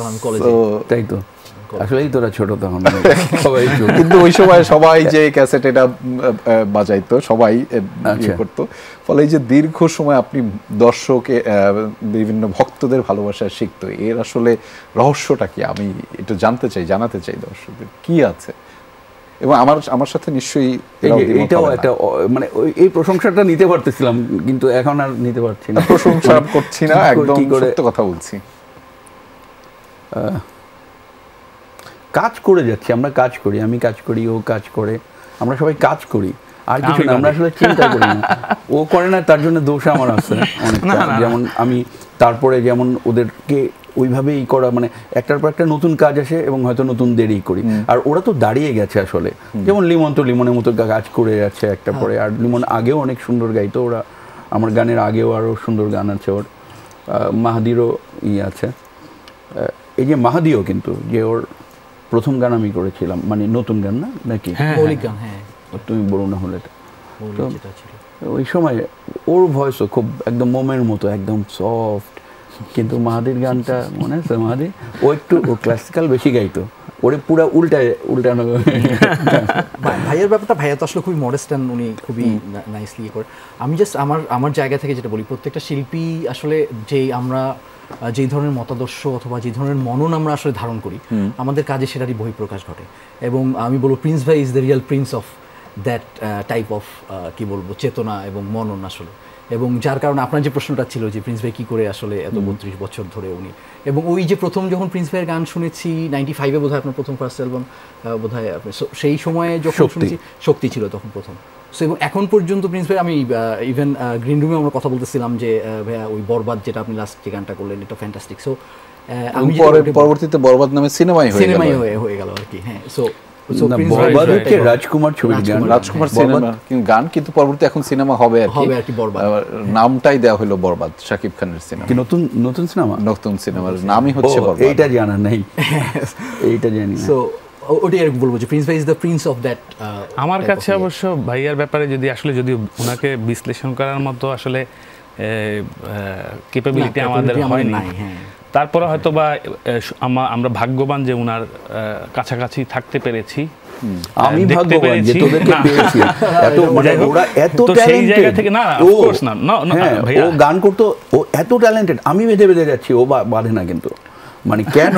আমি কলেজে। তাই তো আসলেই তোরা ছোট তখন সবাই। কিন্তু ওই সময় সবাই যে ক্যাসেট এটা বাজাইতো, সবাই করতো, ফলে এই যে দীর্ঘ সময় আপনি দর্শকে বিভিন্ন ভক্তদের ভালোবাসা শিখতো, এর আসলে রহস্যটা কি আমি একটু জানাতে চাই দর্শকদের কি আছে। এবং আমার সাথে নিশ্চয়ই এইটাও একটা মানে এই প্রশংসাটা নিতে পারতেছিলাম, কিন্তু এখন আর নিতে পারছি না। প্রশংসা করছি না, একদম সত্য কথা বলছি। কাজ করে যাচ্ছি, আমরা কাজ করি, আমি কাজ করি, ও কাজ করে, আমরা সবাই কাজ করি, আর কিছু না। আমরা আসলে চিন্তা করি না, ও করে না তার জন্য দোষ আমার আছে অনেকটা। যেমন আমি তারপরে যেমন ওদেরকে ওইভাবেই করা, মানে একটার পর একটা নতুন কাজ আসে এবং হয়তো নতুন দেরি করি, আর ওরা তো দাঁড়িয়ে গেছে আসলে। যেমন লিমনের মতো কাজ করে যাচ্ছে একটা পরে, আর লিমন আগেও অনেক সুন্দর গাইতো, ওরা আমার গানের আগেও আরও সুন্দর গান আছে ওর। মাহাদিরও আছে, এই যে মাহাদিও কিন্তু যে ওর প্রথম গান আমি করেছিলাম, মানে নতুন গান না নাকি, তুমি বলো না হলে, ওই সময় ওর ভয়েসও খুব একদম মোমের মতো, একদম সফট। কিন্তু মাহাদির গানটা মনে আছে, মাহাদি ও একটু ক্লাসিক্যাল বেশি গাইতো, ওরে পুরা উল্টানো। ভাইয়ের ব্যাপারটা, ভাইয়া তো আসলে খুবই মডেস্ট, উনি খুবই নাইসলি করে। আমি জাস্ট আমার জায়গা থেকে যেটা বলি, প্রত্যেকটা শিল্পী আসলে যেই ধরনের মতাদর্শ অথবা যে ধরনের মনন আমরা আসলে ধারণ করি, আমাদের কাজে সেটারই বহিঃপ্রকাশ ঘটে। এবং আমি বলবো প্রিন্স ভাই is the Real Prince of that type of কি বলবো চেতনা এবং মনন আসলে। এবং যার কারণে আপনার যে প্রশ্নটা ছিল যে প্রিন্স ভাই কী করে আসলে এত 32 বছর ধরে উনি, এবং ওই যে প্রথম যখন প্রিন্স ভাইয়ের গান শুনেছি 95-এ বোধহয় আপনার প্রথম ফার্স্ট অ্যালবাম বোধহয়, সেই সময়ে যখন শুনেছি শক্তি ছিল তখন প্রথম। সো এবং এখন পর্যন্ত প্রিন্স ভাই, আমি ইভেন গ্রিন রুমে আমরা কথা বলতেছিলাম যে ভাইয়া ওই বরবাদ যেটা আপনি লাস্ট যে গানটা করলেন এটা ফ্যান্টাস্টিক। সো আমি পরবর্তীতে বরবাদ নামে সিনেমাই হয়ে গেল আর কি। হ্যাঁ, সো রাজকুমার ছবির গান, রাজকুমার সিনেমা গান, কিন্তু পরবর্তী এখন সিনেমা হবে আর কি, নামটাই দেওয়া হলো বরবাদ, শাকিব খানের সিনেমা, নতুন সিনেমার নামই হচ্ছে বরবাদ। এইটা জানা নাই, এইটা জানি। সো ওটাই আর কি বলবো যে প্রিন্স ভাই is the Prince of that. আমার কাছে অবশ্য ভাইয়ার ব্যাপারে যদি ওনাকে বিশ্লেষণ করার মতো আসলে ক্যাপাবিলিটি আমাদের হয়নি, তারপরে হয়তো বা আমরা ভাগ্যবান যে ওনার কাছাকাছি থাকতে পেরেছি। আমি ভাগ্যবান যে তোদেরকে পেয়েছি, এত মানে ওরা এত সেই জায়গা থেকে না, অফ কোর্স না, ভাইয়া ও গান করতো, ও এত ট্যালেন্টেড, আমি বেঁধে বেঁধে যাচ্ছি, ও বাঁধে না কিন্তু, মানে কেন,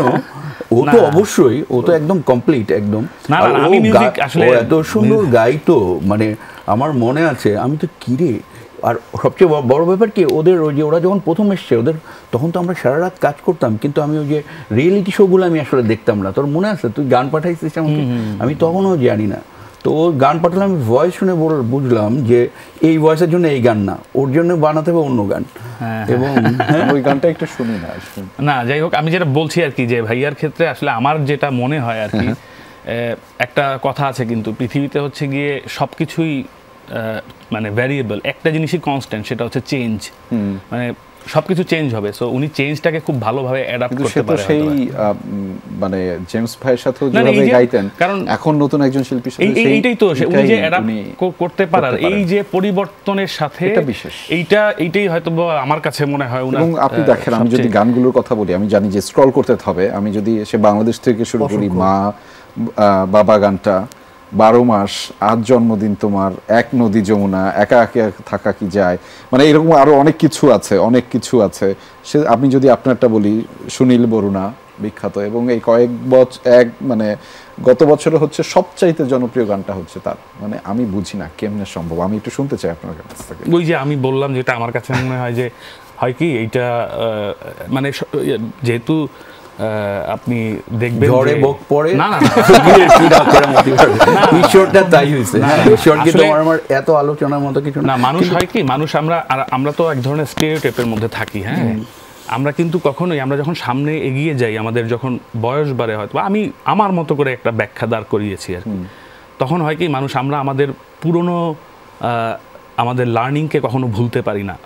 ও তো অবশ্যই, ও তো একদম কমপ্লিট একদম, আমি মিউজিক আসলে এত সুন্দর গাইতো, মানে আমার মনে আছে, আমি তো কিরে। আর সবচেয়ে বড় ব্যাপার কি, ওদের ওই যে ওরা যখন প্রথম এসছে, ওদের তখন তো আমরা সারা রাত কাজ করতাম, কিন্তু আমি ওই যে রিয়েলিটি শোগুলো আমি আসলে দেখতাম না। তোর মনে আছে, তুই গান পাঠাইছিস আমাকে, আমি তখনও জানি না, তো ও গান পাঠালে আমি ভয়েস শুনে বুঝলাম যে এই ভয়েসের জন্য এই গান না, ওর জন্য বানাতে হবে অন্য গান। এবং ওই গানটা একটু শুনি না। যাই হোক, আমি যেটা বলছি আর কি, যে ভাইয়ার ক্ষেত্রে আসলে আমার যেটা মনে হয় আর কি, একটা কথা আছে কিন্তু পৃথিবীতে হচ্ছে গিয়ে সবকিছুই মানে ভ্যারিয়েবল, একটা জিনিসই কনস্ট্যান্ট, সেটা হচ্ছে চেঞ্জ। মানে সবকিছু চেঞ্জ হবে, সো উনি চেঞ্জটাকে খুব ভালোভাবে অ্যাডাপ্ট করতে পারে। সেই মানে জেমস ভাইয়ের সাথে যেভাবে গাইতেন, কারণ এখন নতুন একজন শিল্পীর সাথে এইটাই তো উনি যে অ্যাডাপ্ট করতে পারার, এই যে পরিবর্তনের সাথে, এটা বিশেষ, এইটাই হয়তো আমার কাছে মনে হয়। এবং আপনি দেখেন, আমি যদি গানগুলোর কথা বলি, আমি জানি যে স্ক্রল করতে হবে, আমি যদি সে বাংলাদেশ থেকে শুরু করি, মা বাবা গানটা, 12 মাস, আজ জন্মদিন তোমার, এক নদী যমুনা, একা একা থাকা কি যায়, মানে এরকম আরো অনেক কিছু আছে। সে আমি যদি আপনারটা বলি, সুনীল বরুণা বিখ্যাত, এবং এই কয়েক বছর মানে গত বছরে হচ্ছে সবচাইতে জনপ্রিয় গানটা হচ্ছে তার, মানে আমি বুঝি না কেমনে সম্ভব, আমি একটু শুনতে চাই আপনার কাছ থেকে। ওই যে আমি বললাম, যেটা আমার কাছে মনে হয় যে হয় কি, এইটা মানে যেহেতু আপনি দেখবেন ঝড়ে বক পড়ে, ঈশ্বরটা তাই হয়েছে, ঈশ্বর কিন্তু আমার এত আলোচনার মতো কিছু না। মানুষ হয় কি, মানুষ আমরা তো এক ধরনের স্টেরিওটাইপের মধ্যে থাকি, হ্যাঁ, আমরা কিন্তু কখনোই, আমরা যখন সামনে এগিয়ে যাই, আমাদের যখন বয়স বাড়ে, হয়তো আমি আমার মতো করে একটা ব্যাখ্যা দাঁড় করিয়েছি আর কি, তখন হয় কি, মানুষ আমরা আমাদের পুরনো আমাদের লার্নিংকে কখনো ভুলতে পারি না।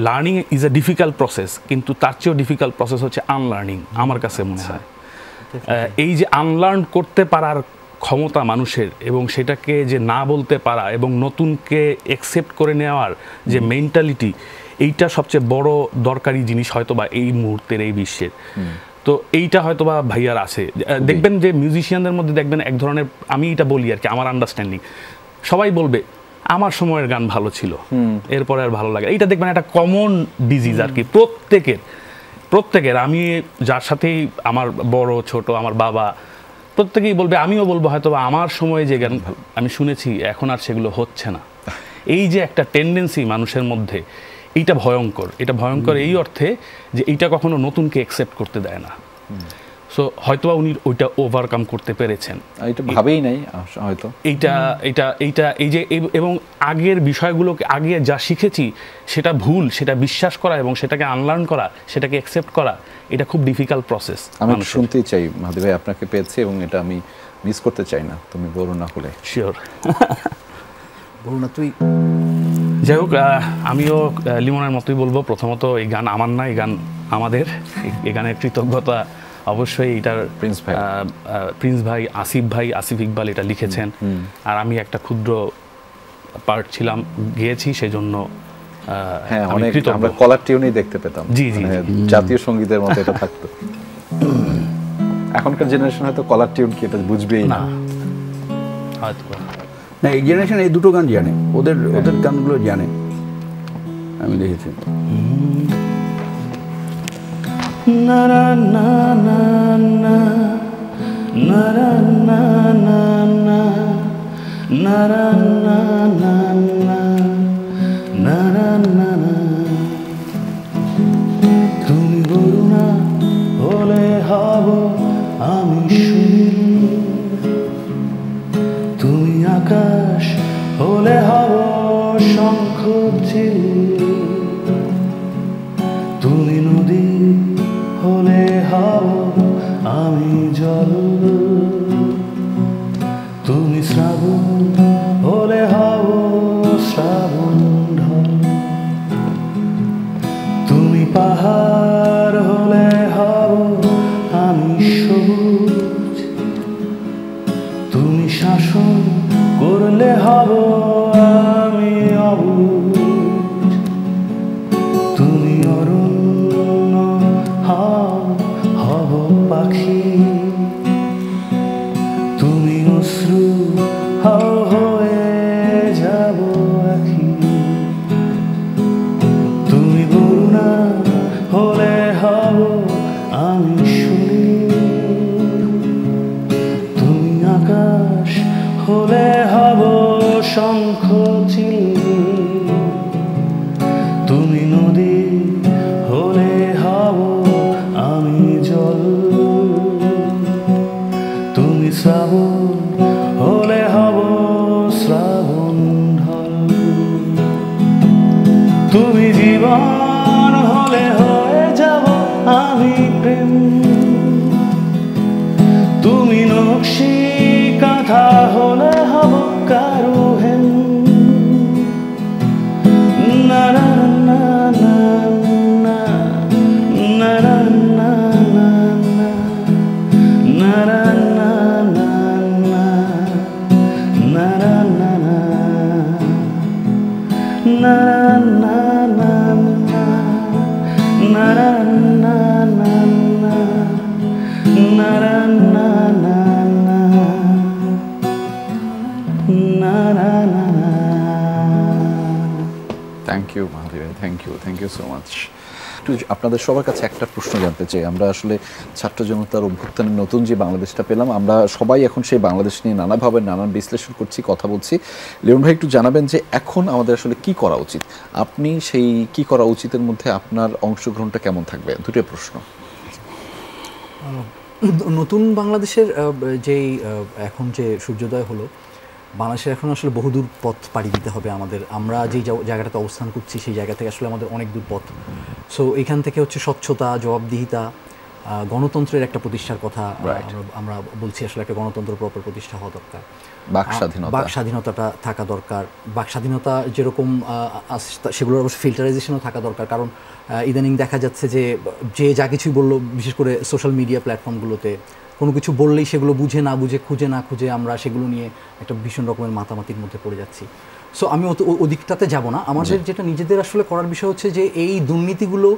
Learning is a difficult process, কিন্তু তার চেয়েও ডিফিকাল্ট প্রসেস হচ্ছে আনলার্নিং, আমার কাছে মনে হয়। এই যে আনলার্ন করতে পারার ক্ষমতা মানুষের, এবং সেটাকে যে না বলতে পারা, এবং নতুনকে অ্যাকসেপ্ট করে নেওয়ার যে মেন্টালিটি, এইটা সবচেয়ে বড় দরকারি জিনিস হয়তোবা এই মুহূর্তের এই বিশ্বের। তো এইটা হয়তোবা ভাইয়ার আছে। দেখবেন যে মিউজিশিয়ানদের মধ্যে দেখবেন এক ধরনের, আমি এটা বলি আর কি, আমার আন্ডারস্ট্যান্ডিং, সবাই বলবে আমার সময়ের গান ভালো ছিল, এরপরে আর ভালো লাগে। এইটা দেখবেন একটা কমন ডিজিজ আর কি, প্রত্যেকের। আমি যার সাথেই, আমার বড় ছোট, আমার বাবা, প্রত্যেকেই বলবে, আমিও বলবো হয়তো আমার সময়ে যে গান আমি শুনেছি, এখন আর সেগুলো হচ্ছে না। এই যে একটা টেন্ডেন্সি মানুষের মধ্যে, এইটা ভয়ঙ্কর এই অর্থে যে এইটা কখনো নতুনকে অ্যাকসেপ্ট করতে দেয় না। সো হয়তোবা উনি ওইটা ওভারকাম করতে পেরেছেন, এটা ভাবেই নাই হয়তো, এই যে, এবং আগের বিষয়গুলোকে, আগে যা শিখেছি সেটা ভুল, সেটা বিশ্বাস করা এবং সেটাকে আনলার্ন করা, সেটাকে অ্যাকসেপ্ট করা, এটা খুব ডিফিকাল্ট প্রসেস। আমি শুনতেই চাই মাহাদি ভাই, আপনাকে পেয়েছি এবং এটা আমি মিস করতে চাই না, তুমি বলো না হলে। শিওর, বলো না তুই। যাই হোক, আমিও লিমনের মতোই বলবো, প্রথমত এই গান আমার না, এই গান আমাদের। এই গানের কৃতজ্ঞতা অবশ্যই এটার প্রিন্স ভাই, আসিফ ইকবাল এটা লিখেছেন, আর আমি একটা ক্ষুদ্র পার্ট ছিলাম, গিয়েছি, সেজন্য হ্যাঁ, অনেক আমরা কলার টিউনই দেখতে পেতাম, জি, জাতীয় সঙ্গীতের মতো এটা থাকতো। এখনকার জেনারেশন হয়তো কলার টিউন কি এটা বুঝবেই না, হয়তো না। এই জেনারেশন এই দুটো গান জানে, ওদের গানগুলো জানে, আমি দেখেছি। না না না না না না না না না না না না না না না, তুমি বরুণা হলে হব আমি সুনীল, তুমি আকাশ হলে হব শঙ্খ চিল, তুমি নদী হলে হব আমি জল, তুমি শ্রাবণ হলে হব শ্রাবণ ঢল, তুমি পাহাড় হলে হব আমি সবুজ, ঝিল তুমি নদী হলে হব আমি জল তুমি শ্রাবণ হলে হব শ্রাবণ ঢল তুমি জীবন হলে হয়ে যাব আমি প্রেম তুমি নকশি কাঁথা হলে হব কারু হেন না না না না না না না না না না না থ্যাংক ইউ মাহাদি ভাই, থ্যাংক ইউ সো মাচ। একটু আপনাদের সবার কাছে একটা প্রশ্ন জানতে চাই। আমরা আসলে ছাত্র জনতার অভ্যুত্থানের নতুন যে বাংলাদেশটা পেলাম, আমরা সবাই এখন সেই বাংলাদেশ নিয়ে নানাভাবে নানান বিশ্লেষণ করছি, কথা বলছি। লিওন ভাই একটু জানাবেন যে এখন আমাদের আসলে কি করা উচিত? আপনি সেই কি করা উচিতের মধ্যে আপনার অংশগ্রহণটা কেমন থাকবে? দুটো প্রশ্ন। নতুন বাংলাদেশের যেই এখন যে সূর্যোদয় হলো, বাংলাদেশের এখন আসলে বহুদূর পথ পাড়ি দিতে হবে আমাদের। আমরা যেই জায়গাটাতে অবস্থান করছি সেই জায়গা থেকে আসলে আমাদের অনেক দূর পথ। সো এখান থেকে হচ্ছে স্বচ্ছতা, জবাবদিহিতা, গণতন্ত্রের একটা প্রতিষ্ঠার কথা আমরা বলছি। আসলে একটা গণতন্ত্র প্রপার প্রতিষ্ঠা হওয়া দরকার। বাক স্বাধীনতাটা থাকা দরকার। বাক স্বাধীনতা যেরকম সেগুলোর অবশ্য ফিল্টারাইজেশনও থাকা দরকার। কারণ ইদানিং দেখা যাচ্ছে যে যা কিছুই বললো, বিশেষ করে সোশ্যাল মিডিয়া প্ল্যাটফর্মগুলোতে কোনো কিছু বললেই সেগুলো বুঝে না বুঝে, খুঁজে না খুঁজে আমরা সেগুলো নিয়ে একটা ভীষণ রকমের মাতামাতির মধ্যে পড়ে যাচ্ছি। সো আমি ওদিকটাতে যাব না। আমাদের যেটা নিজেদের আসলে করার বিষয় হচ্ছে যে এই দুর্নীতিগুলো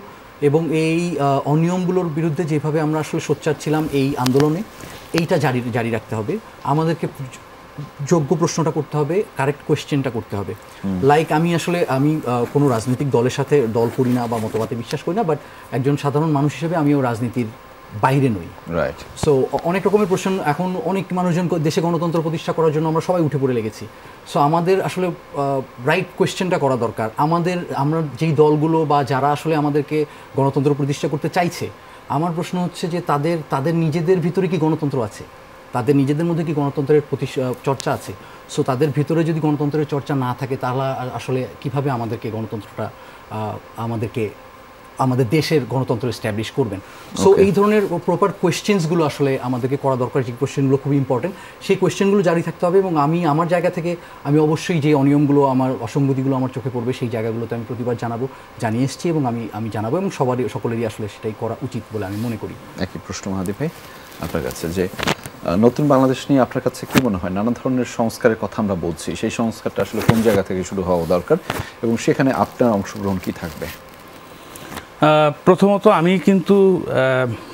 এবং এই অনিয়মগুলোর বিরুদ্ধে যেভাবে আমরা আসলে সোচ্চার ছিলাম এই আন্দোলনে, এইটা জারি রাখতে হবে। আমাদেরকে যোগ্য প্রশ্নটা করতে হবে, কারেক্ট কোয়েশ্চেনটা করতে হবে। লাইক আমি কোনো রাজনৈতিক দলের সাথে দল করি না বা মতবাদে বিশ্বাস করি না, বাট একজন সাধারণ মানুষ হিসেবে আমিও রাজনীতির বাইরে নই। রাইট। সো অনেক রকমের প্রশ্ন, এখন অনেক মানুষজন দেশে গণতন্ত্র প্রতিষ্ঠা করার জন্য আমরা সবাই উঠে পড়ে লেগেছি। সো আমাদের আসলে রাইট কোয়েশ্চেনটা করা দরকার। আমরা যেই দলগুলো বা যারা আসলে আমাদেরকে গণতন্ত্র প্রতিষ্ঠা করতে চাইছে, আমার প্রশ্ন হচ্ছে যে তাদের নিজেদের ভিতরে কি গণতন্ত্র আছে? তাদের নিজেদের মধ্যে কি গণতন্ত্রের চর্চা আছে? সো তাদের ভিতরে যদি গণতন্ত্রের চর্চা না থাকে, তাহলে আসলে কিভাবে আমাদেরকে গণতন্ত্রটা আমাদের দেশের গণতন্ত্র এস্টাবলিশ করবেন? সো এই ধরনের প্রপার কোয়েশ্চেন্সগুলো আসলে আমাদেরকে করা দরকার। যে কোয়েশ্চেনগুলো খুবই ইম্পর্টেন্ট, সেই কোয়েশ্চেনগুলো জারি থাকতে হবে। এবং আমি আমার জায়গা থেকে আমি অবশ্যই যে অনিয়মগুলো, আমার অসঙ্গতিগুলো আমার চোখে পড়বে, সেই জায়গাগুলোতে আমি প্রতিবাদ জানিয়ে এসেছি এবং আমি জানাবো, এবং সকলেরই আসলে সেটাই করা উচিত বলে আমি মনে করি। একই প্রশ্ন মাহাদি ভাই আপনার কাছে, যে নতুন বাংলাদেশ নিয়ে আপনার কাছে কি মনে হয়? নানা ধরনের সংস্কারের কথা আমরা বলছি, সেই সংস্কারটা আসলে কোন জায়গা থেকে শুরু হওয়া দরকার এবং সেখানে আপনার অংশগ্রহণ কি থাকবে? প্রথমত আমি কিন্তু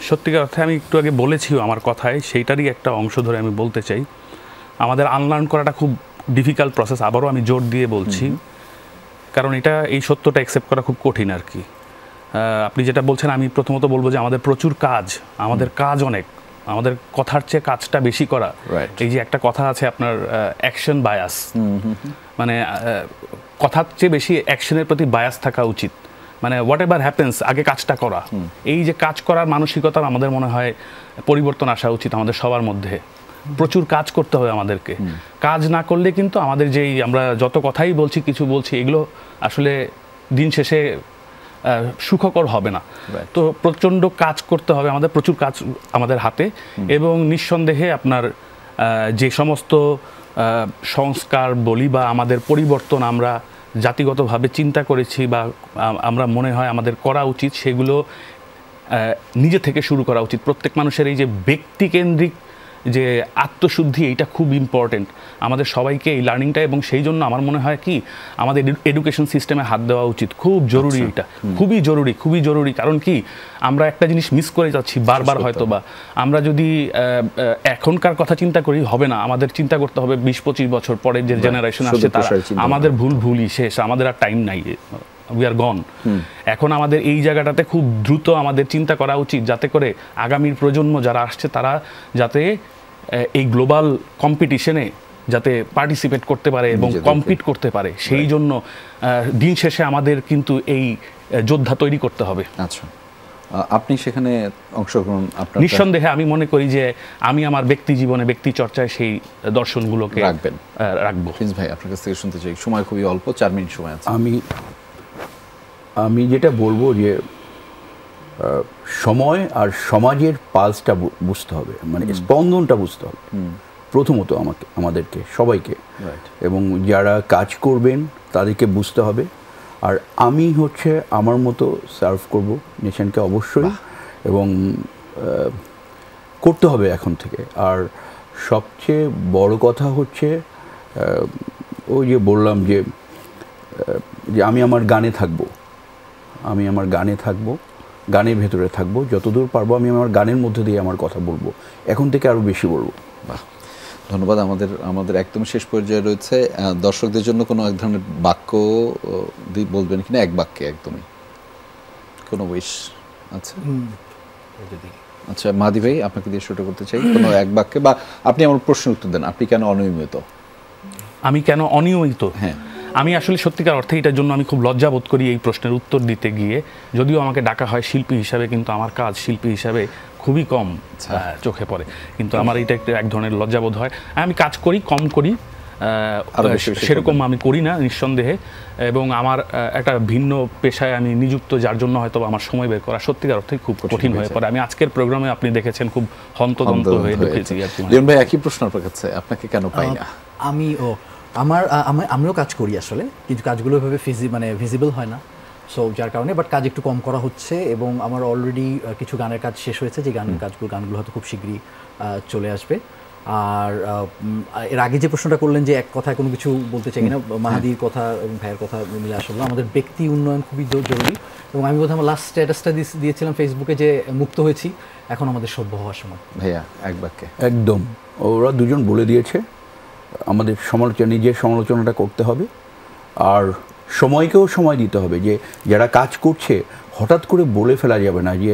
সত্যিকার অর্থে আমি একটু আগে বলেছিও আমার কথায়, সেইটারই একটা অংশ ধরে আমি বলতে চাই। আমাদের আনলার্ন করাটা খুব ডিফিকাল্ট প্রসেস, আবারও আমি জোর দিয়ে বলছি, কারণ এই সত্যটা অ্যাকসেপ্ট করা খুব কঠিন আর কি। আপনি যেটা বলছেন, আমি প্রথমত বলবো যে আমাদের প্রচুর কাজ, আমাদের কাজ অনেক, আমাদের কথার চেয়ে কাজটা বেশি করা। এই যে একটা কথা আছে আপনার, অ্যাকশন বায়াস, মানে কথার চেয়ে বেশি অ্যাকশনের প্রতি বায়াস থাকা উচিত। মানে হোয়াট এভার হ্যাপেন্স, আগে কাজটা করা। এই যে কাজ করার মানসিকতার আমাদের মনে হয় পরিবর্তন আসা উচিত আমাদের সবার মধ্যে। প্রচুর কাজ করতে হবে আমাদেরকে। কাজ না করলে কিন্তু আমাদের যেই আমরা যত কথাই বলছি, কিছু বলছি, এগুলো আসলে দিন শেষে সুখকর হবে না। তো প্রচণ্ড কাজ করতে হবে আমাদের, প্রচুর কাজ আমাদের হাতে। এবং নিঃসন্দেহে আপনার যে সমস্ত সংস্কার বলি বা আমাদের পরিবর্তন আমরা জাতিগতভাবে চিন্তা করেছি বা আমরা মনে হয় আমাদের করা উচিত, সেগুলো নিজে থেকে শুরু করা উচিত। প্রত্যেক মানুষের এই যে ব্যক্তিকেন্দ্রিক যে আত্মশুদ্ধি, এইটা খুব ইম্পর্টেন্ট আমাদের সবাইকে, এই লার্নিংটা। এবং সেই জন্য আমার মনে হয় কি, আমাদের এডুকেশন সিস্টেমে হাত দেওয়া উচিত, খুব জরুরি। এটা খুবই জরুরি। কারণ কি, আমরা একটা জিনিস মিস করে যাচ্ছি বারবার। হয়তো বা আমরা যদি এখনকার কথা চিন্তা করি হবে না, আমাদের চিন্তা করতে হবে 20-25 বছর পরের যে জেনারেশন আসছে, তারা আমাদের ভুলই শেষ, আমাদের আর টাইম নাই, উই আর গন। এখন আমাদের এই জায়গাটাতে খুব দ্রুত আমাদের চিন্তা করা উচিত, যাতে করে আগামীর প্রজন্ম যারা আসছে তারা যাতে এই গ্লোবাল কম্পিটিশনে যাতে পার্টিসিপেট করতে পারে এবং নিজেদেরকে। কম্পিট করতে পারে, সেই জন্য দিন শেষে আমাদের কিন্তু এই যোদ্ধা তৈরি করতে হবে। আচ্ছা, আপনি সেখানে অংশগ্রহণ আপনার নিঃসন্দেহে আমি মনে করি যে আমি আমার ব্যক্তি জীবনে, ব্যক্তি চর্চায় সেই দর্শনগুলোকে রাখবেন। রাখবো। প্রিন্স ভাই, আপনার কাছ থেকে শুনতে চাই, সময় খুবই অল্প, 4 মিনিট সময় আছে। আমি যেটা বলবো যে সময় আর সমাজের পালসটা বুঝতে হবে, মানে স্পন্দনটা বুঝতে হবে প্রথমত আমাদেরকে সবাইকে, এবং যারা কাজ করবেন তাদেরকে বুঝতে হবে। আর আমি আমার মতো সার্ভ করব নেশনকে অবশ্যই, এবং করতে হবে এখন থেকে। আর সবচেয়ে বড় কথা ওই যে বললাম যে আমি আমার গানে থাকবো, গানের ভেতরে থাকবো, যতদূর পারবো আমি আমার গানের মধ্যে দিয়ে আমার কথা বলবো, এখন থেকে আরও বেশি বলবো। বাহ, ধন্যবাদ। আমাদের একদম শেষ পর্যায়ে রয়েছে, দর্শকদের জন্য কোনো এক ধরনের বাক্য বলবেন কিনা, এক বাক্যে একদমই কোনো উইশ আছে? আচ্ছা, মাহাদি ভাই, আপনাকে দিয়ে শুরু করতে চাই, কোনো এক বাক্যে, বা আপনি আমার প্রশ্নের উত্তর দেন, আপনি কেন অনিয়মিত? আমি কেন অনিয়মিত? হ্যাঁ, আমি আসলে সত্যিকার অর্থে এটার জন্য আমি খুব লজ্জা বোধ করি এই প্রশ্নের উত্তর দিতে গিয়ে। যদিও আমাকে ডাকা হয় শিল্পী হিসাবে, কিন্তু আমার কাজ শিল্পী হিসাবে খুবই কম চোখে পড়ে, কিন্তু আমার এটা একটু এক ধরনের লজ্জাবোধ হয়। আমি কাজ করি, কম করি, সেরকম আমি করি না নিঃসন্দেহে, এবং আমার একটা ভিন্ন পেশায় আমি নিযুক্ত, যার জন্য হয়তো আমার সময় বের করা সত্যিকার অর্থে খুব কঠিন হয়ে পড়ে। আমি আজকের প্রোগ্রামে আপনি দেখেছেন খুব হন্তদন্ত হয়ে ঢুকেছি। লিওন ভাই, একই প্রশ্ন আপনার কাছে, আপনাকে কেন পাই না? আমিও কাজ করি আসলে, কিন্তু কাজগুলো এভাবে ভিজিবল হয় না, সো যার কারণে বাট কাজ একটু কম করা হচ্ছে, এবং আমার অলরেডি কিছু গানের কাজ শেষ হয়েছে, যে গানগুলো হয়তো খুব শীঘ্রই চলে আসবে। আর এর আগে যে প্রশ্নটা করলেন যে এক কথায় কোনো কিছু বলতে চাই কিনা, মাহাদির কথা এবং ভাইয়ের কথা মিলে আসলে আমাদের ব্যক্তি উন্নয়ন খুবই জরুরি, এবং আমি বোধহয় আমার লাস্ট স্ট্যাটাসটা দিয়েছিলাম ফেসবুকে যে মুক্ত হয়েছি, এখন আমাদের সভ্য হওয়ার সময়। ভাইয়া, এক বাক্যে। একদম, ওরা দুজন বলে দিয়েছে, আমাদের নিজের সমালোচনাটা করতে হবে, আর সময়কেও সময় দিতে হবে। যে যারা কাজ করছে হঠাৎ করে বলে ফেলা যাবে না যে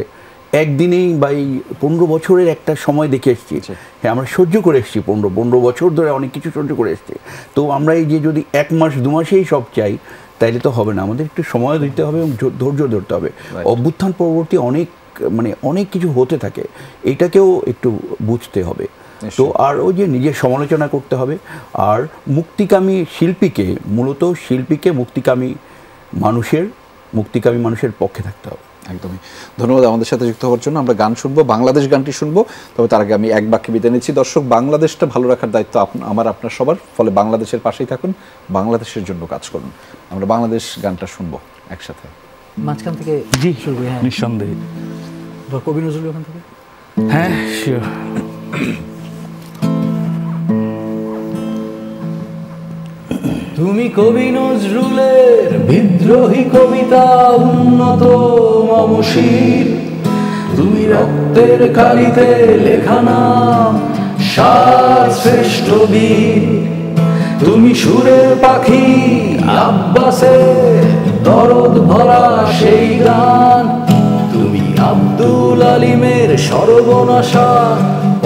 একদিনেই বা এই 15 বছরের একটা সময় দেখে এসেছি, হ্যাঁ আমরা সহ্য করে এসেছি, 15 বছর ধরে অনেক কিছু সহ্য করে এসেছি, তো আমরা এই যে যদি 1 মাস 2 মাসেই সব চাই তাইলে তো হবে না, আমাদের একটু সময় দিতে হবে এবং ধৈর্য ধরতে হবে। অভ্যুত্থান পরবর্তী অনেক কিছু হতে থাকে, এটাকেও একটু বুঝতে হবে। তো আর ওই যে নিজের সমালোচনা করতে হবে, আর মুক্তিকামী শিল্পীকে মুক্তিকামী মানুষের পক্ষে থাকতে হবে। একদমই, ধন্যবাদ আমাদের সাথে যুক্ত হওয়ার জন্য। আমরা গান শুনবো, বাংলাদেশ গানটি শুনবো, তবে তার আগে আমি এক বাক্যে বিদায় নিচ্ছি। দর্শক, বাংলাদেশটা ভালো রাখার দায়িত্ব আপনার সবার, ফলে বাংলাদেশের পাশেই থাকুন, বাংলাদেশের জন্য কাজ করুন। আমরা বাংলাদেশ গানটা শুনবো একসাথে। মাঝখান থেকে জি শুরু করি। হ্যাঁ, নিঃসন্দেহে। কবি নজরুল ওখান থেকে। হ্যাঁ, শিওর। তুমি কবি নজরুলের বিদ্রোহী কবিতা উন্নত মমশির, তুমি রক্তের কালিতে লেখা নাম সাত শ্রেষ্ঠ বীর, তুমি সুরের পাখি আব্বাসের দরদ ভরা সেই গান, তুমি আব্দুল আলিমের সর্বনাশা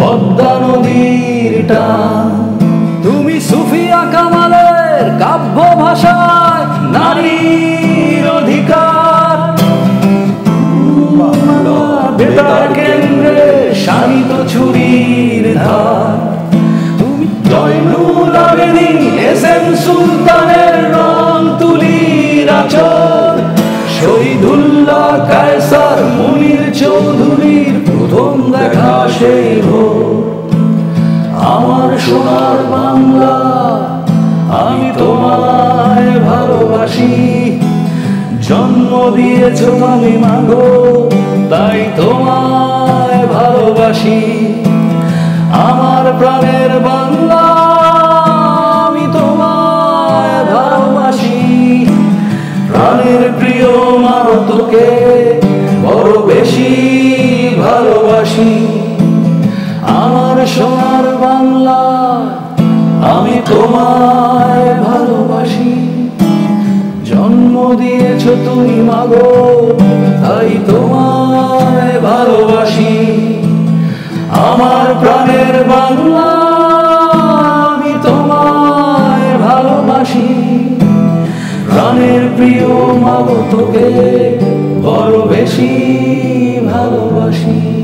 পদ্মা নদীর টান, তুমি সুফিয়া কামালের কাব্য ভাষায় নারীর অধিকার, বেতার কেন্দ্রে শানিত ছুরির ধার, তুমি জয়নুল আবেদিন এসএম সুলতানের রং তুলির আচর, শহীদুল্লাহ কায়সার মুনির চৌধুরীর প্রথম দেখা সেই ভোর, আমার সোনার বাংলা আমি তোমায় ভালোবাসি, জন্ম দিয়েছ আমি মাগো তাই তোমায় ভালোবাসি, আমার প্রাণের বাংলা আমি তোমায় ভালোবাসি, প্রাণের প্রিয় মা তোকে বড় বেশি ভালোবাসি, আমার সোনার বাংলা আমি তোমায় ভালোবাসি, জন্ম দিয়েছ তুমি মাগো তাই তোমায় ভালোবাসি, আমার প্রাণের বাংলা আমি তোমায় প্রিয় মাগো তোকে বড় বেশি ভালোবাসি।